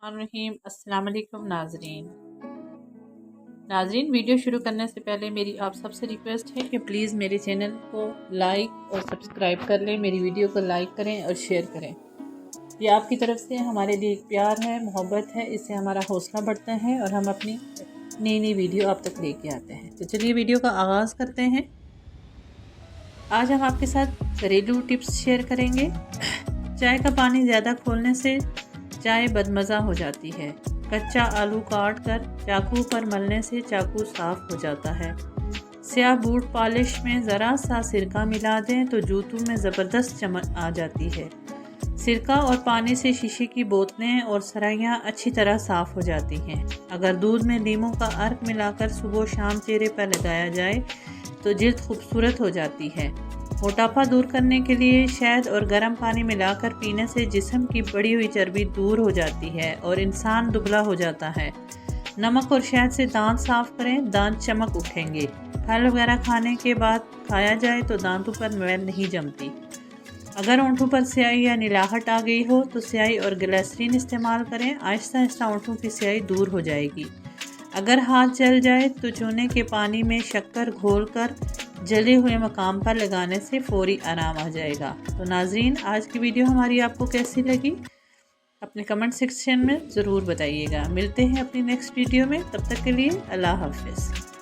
रहीम। अस्सलाम वालेकुम नाजरीन, वीडियो शुरू करने से पहले मेरी आप सबसे रिक्वेस्ट है कि प्लीज़ मेरे चैनल को लाइक और सब्सक्राइब कर लें, मेरी वीडियो को लाइक करें और शेयर करें। ये आपकी तरफ से हमारे लिए एक प्यार है, मोहब्बत है, इससे हमारा हौसला बढ़ता है और हम अपनी नई नई वीडियो आप तक लेके आते हैं। तो चलिए वीडियो का आगाज़ करते हैं। आज हम आपके साथ घरेलू टिप्स शेयर करेंगे। चाय का पानी ज़्यादा खोलने से चाय बदमज़ा हो जाती है। कच्चा आलू काट कर चाकू पर मलने से चाकू साफ हो जाता है। स्याह बूट पॉलिश में ज़रा सा सिरका मिला दें तो जूतों में ज़बरदस्त चमक आ जाती है। सिरका और पानी से शीशे की बोतलें और सराइयाँ अच्छी तरह साफ़ हो जाती हैं। अगर दूध में नींबू का अर्क मिलाकर सुबह शाम चेहरे पर लगाया जाए तो जिल्द खूबसूरत हो जाती है। मोटापा दूर करने के लिए शहद और गर्म पानी मिलाकर पीने से जिस्म की बढ़ी हुई चर्बी दूर हो जाती है और इंसान दुबला हो जाता है। नमक और शहद से दांत साफ करें, दांत चमक उठेंगे। फल वगैरह खाने के बाद खाया जाए तो दांतों पर मैल नहीं जमती। अगर होंठों पर स्याही या नीलाहट आ गई हो तो स्याही और ग्लिसरीन इस्तेमाल करें, आहिस्ता आहिस्ता होंठों की स्याही दूर हो जाएगी। अगर हाथ जल जाए तो चूने के पानी में शक्कर घोलकर जले हुए मकाम पर लगाने से फौरी आराम आ जाएगा। तो नाज़रीन, आज की वीडियो हमारी आपको कैसी लगी अपने कमेंट सेक्शन में ज़रूर बताइएगा। मिलते हैं अपनी नेक्स्ट वीडियो में, तब तक के लिए अल्लाह हाफ़िज़।